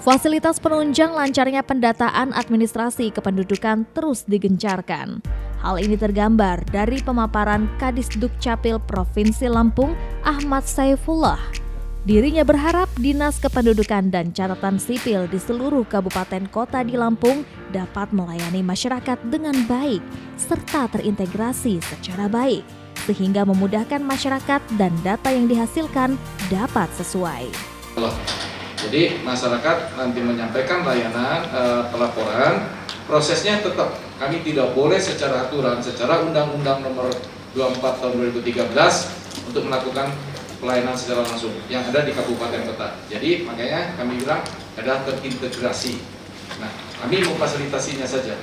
Fasilitas penunjang lancarnya pendataan administrasi kependudukan terus digencarkan. Hal ini tergambar dari pemaparan Kadis Dukcapil Provinsi Lampung, Ahmad Saifullah. Dirinya berharap Dinas Kependudukan dan Catatan Sipil di seluruh kabupaten kota di Lampung dapat melayani masyarakat dengan baik serta terintegrasi secara baik, sehingga memudahkan masyarakat dan data yang dihasilkan dapat sesuai. Jadi masyarakat nanti menyampaikan layanan pelaporan, prosesnya tetap kami tidak boleh secara aturan, secara Undang-Undang Nomor 24 Tahun 2013 untuk melakukan pelayanan secara langsung yang ada di kabupaten kota. Jadi makanya kami bilang ada terintegrasi. Nah, kami memfasilitasinya saja.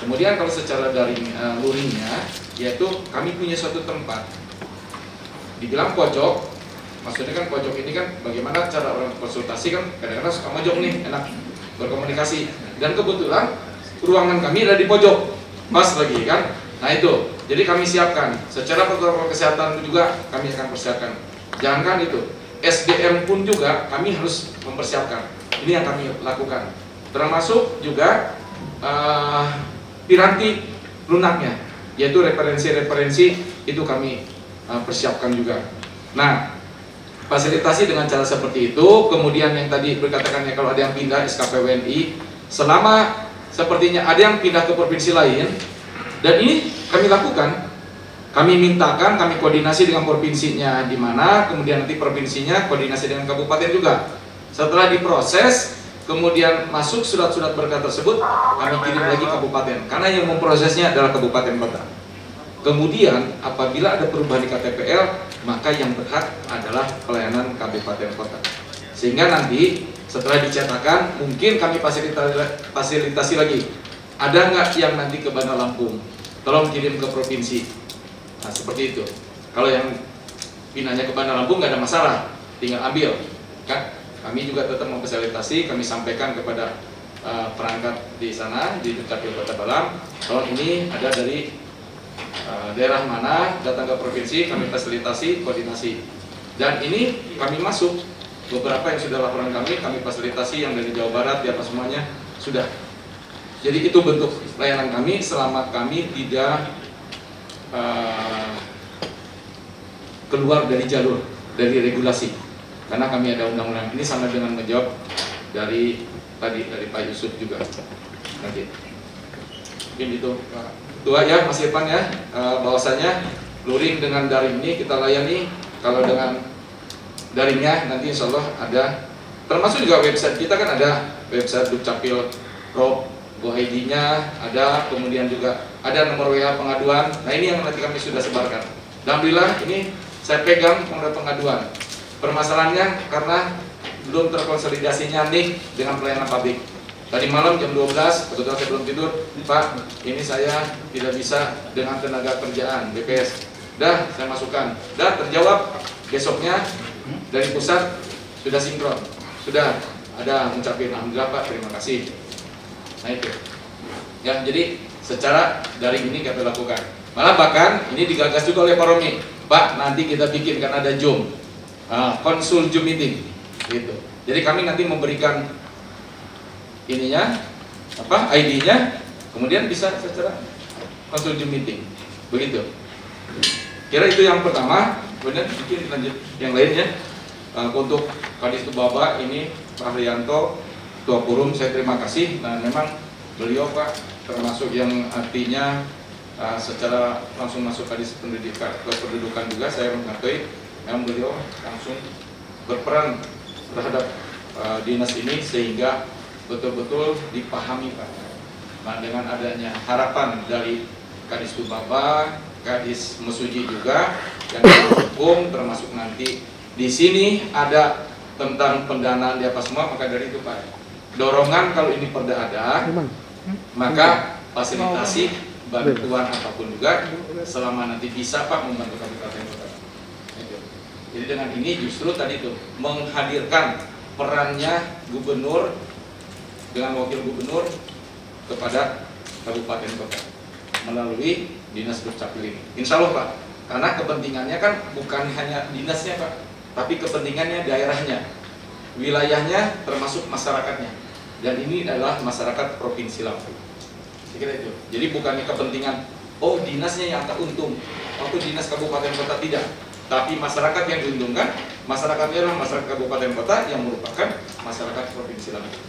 Kemudian kalau secara luringnya, yaitu kami punya suatu tempat, dibilang pojok. Maksudnya kan pojok ini kan bagaimana cara orang konsultasi kan kadang-kadang suka mojok nih, enak berkomunikasi. Dan kebetulan ruangan kami ada di pojok, pas lagi kan. Nah itu, jadi kami siapkan. Secara protokol kesehatan juga kami akan persiapkan. Jangankan itu, SDM pun juga kami harus mempersiapkan. Ini yang kami lakukan. Termasuk juga piranti lunaknya, yaitu referensi-referensi itu kami persiapkan juga. Nah, fasilitasi dengan cara seperti itu. Kemudian yang tadi berkatakan ya, kalau ada yang pindah SKPWNI, selama sepertinya ada yang pindah ke provinsi lain, dan ini kami lakukan, kami mintakan, kami koordinasi dengan provinsinya di mana, kemudian nanti provinsinya koordinasi dengan kabupaten juga. Setelah diproses, kemudian masuk surat-surat berkas tersebut, kami kirim lagi ke kabupaten, karena yang memprosesnya adalah kabupaten kota. Kemudian apabila ada perubahan di KTPL, maka yang berhak adalah pelayanan kabupaten kota. Sehingga nanti setelah dicetakan, mungkin kami fasilitasi lagi. Ada nggak yang nanti ke Bandar Lampung? Tolong kirim ke provinsi. Nah seperti itu. Kalau yang pindahnya ke Bandar Lampung nggak ada masalah, tinggal ambil. Kan? Kami juga tetap memfasilitasi, kami sampaikan kepada perangkat di sana di Dukcapil Kota Balam. Kalau ini ada dari daerah mana, datang ke provinsi, kami fasilitasi, koordinasi. Dan ini kami masuk, beberapa yang sudah laporan kami fasilitasi, yang dari Jawa Barat, di atas semuanya, sudah. Jadi itu bentuk layanan kami selama kami tidak keluar dari jalur, dari regulasi. Karena kami ada undang-undang ini, sama dengan menjawab dari Pak Yusuf juga. Nanti. Mungkin itu Tua ya Mas Irfan ya, bahwasanya luring dengan daring ini kita layani. Kalau dengan daringnya nanti insya Allah ada, termasuk juga website kita kan ada website Dukcapil Pro, ID-nya ada, kemudian juga ada nomor WA pengaduan. Nah ini yang nanti kami sudah sebarkan. Alhamdulillah ini saya pegang nomor pengaduan. Permasalahannya karena belum terkonsolidasinya nih dengan pelayanan publik. Tadi malam jam 12, kebetulan saya belum tidur, Pak, ini saya tidak bisa dengan tenaga kerjaan BPS. Dah, saya masukkan. Dah, terjawab. Besoknya dari pusat sudah sinkron. Sudah ada ngucapin, alhamdulillah Pak, terima kasih. Nah itu. Ya, jadi secara daring ini kami lakukan. Malah bahkan ini digagas juga oleh Pak Romi. Pak, nanti kita bikin kan ada Zoom, konsul Zoom meeting, gitu. Jadi kami nanti memberikan ininya, ID-nya, kemudian bisa secara konsul Zoom meeting, begitu. Kira itu yang pertama. Kemudian mungkin lanjut yang lainnya. Untuk Kadis Tubaba ini Pak Haryanto, Ketua Forum, saya terima kasih. Nah memang beliau Pak termasuk yang artinya secara langsung masuk Kadis Kependudukan juga, saya mengakui yang beliau langsung berperan terhadap dinas ini sehingga betul-betul dipahami Pak. Nah dengan adanya harapan dari Kadis Tubaba, Kadis Mesuji juga yang didukung, termasuk nanti di sini ada tentang pendanaan di apa semua, maka dari itu Pak dorongan kalau ini perda ada, maka fasilitasi bantuan apapun juga selama nanti bisa Pak membantu kabupaten kota. Jadi dengan ini justru tadi itu menghadirkan perannya gubernur dengan wakil gubernur kepada kabupaten kota melalui dinas Dukcapil ini. Insya Allah Pak, karena kepentingannya kan bukan hanya dinasnya Pak, tapi kepentingannya daerahnya. wilayahnya termasuk masyarakatnya, dan ini adalah masyarakat Provinsi Lampung. Saya kira itu. Jadi bukannya kepentingan oh dinasnya yang tak untung atau dinas kabupaten kota, tidak, tapi masyarakat yang diuntungkan. Masyarakatnya adalah masyarakat kabupaten kota yang merupakan masyarakat Provinsi Lampung.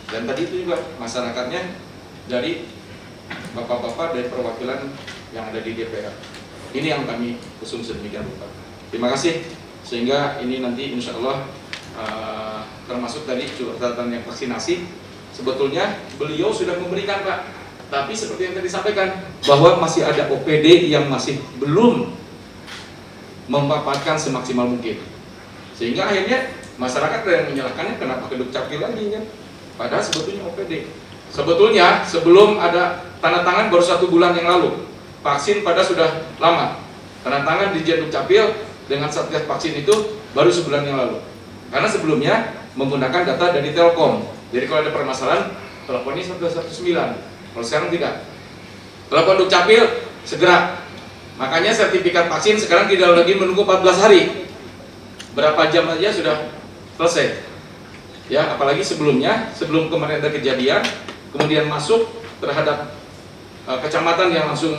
Dan tadi itu juga masyarakatnya dari bapak-bapak dari perwakilan yang ada di DPR. Ini yang kami usung sedemikian rupa. Terima kasih. Sehingga ini nanti insya Allah termasuk tadi catatan yang vaksinasi. Sebetulnya beliau sudah memberikan, Pak. Tapi seperti yang tadi disampaikan bahwa masih ada OPD yang masih belum memanfaatkan semaksimal mungkin. Sehingga akhirnya masyarakat yang menyalahkannya kenapa ke Dukcapil lagi kan? Padahal sebetulnya OPD. Sebetulnya sebelum ada tanda tangan baru 1 bulan yang lalu. Vaksin pada sudah lama. Tanda tangan di Dukcapil dengan Satgas vaksin itu baru sebulan yang lalu. Karena sebelumnya menggunakan data dari Telkom. Jadi kalau ada permasalahan, teleponnya 119. Kalau sekarang tidak. Telepon Dukcapil segera. Makanya sertifikat vaksin sekarang tidak lagi menunggu 14 hari. Berapa jam saja sudah selesai. Ya, apalagi sebelumnya, sebelum kemarin ada kejadian, kemudian masuk terhadap kecamatan yang langsung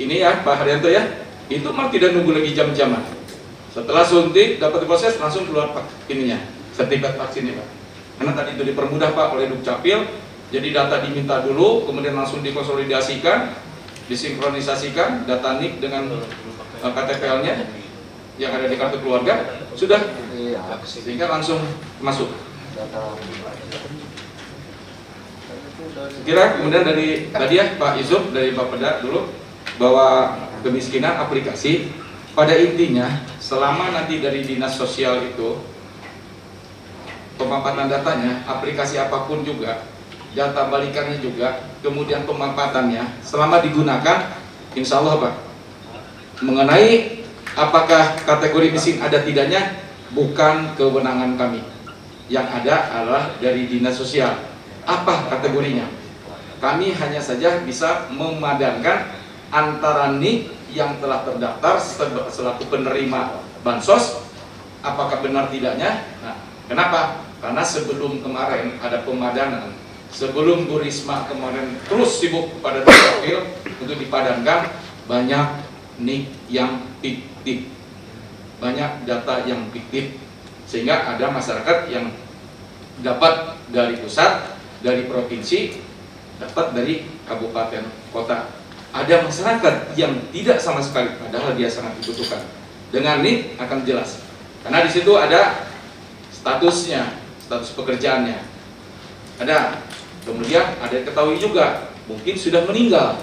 ini ya, Pak Haryanto ya, itu mah tidak nunggu lagi jam-jaman. Setelah suntik dapat diproses langsung keluar ininya, sertifikat vaksinnya, Pak. Karena tadi itu dipermudah, Pak, oleh Dukcapil. Jadi data diminta dulu, kemudian langsung dikonsolidasikan, disinkronisasikan data NIK dengan KTPL-nya yang ada di kartu keluarga, sudah, sehingga langsung masuk. Kira kemudian dari tadi ya Pak Yusuf dari Bapeda dulu, bahwa kemiskinan aplikasi pada intinya selama nanti dari dinas sosial itu pemaparan datanya, aplikasi apapun juga, data balikannya juga, kemudian pemapatannya selama digunakan, insya Allah Pak, mengenai apakah kategori miskin ada tidaknya bukan kewenangan kami. Yang ada adalah dari dinas sosial. Apa kategorinya? Kami hanya saja bisa memadankan antara NIK yang telah terdaftar selaku penerima bansos, apakah benar tidaknya. Nah, kenapa? Karena sebelum kemarin ada pemadanan, sebelum Bu Risma kemarin terus sibuk pada Dukcapil untuk dipadankan, banyak NIK yang fiktif, banyak data yang fiktif, sehingga ada masyarakat yang dapat dari pusat, dari provinsi, dapat dari kabupaten kota. Ada masyarakat yang tidak sama sekali, padahal dia sangat dibutuhkan. Dengan NIK akan jelas, karena di situ ada statusnya, status pekerjaannya, ada. Kemudian ada yang ketahui juga, mungkin sudah meninggal,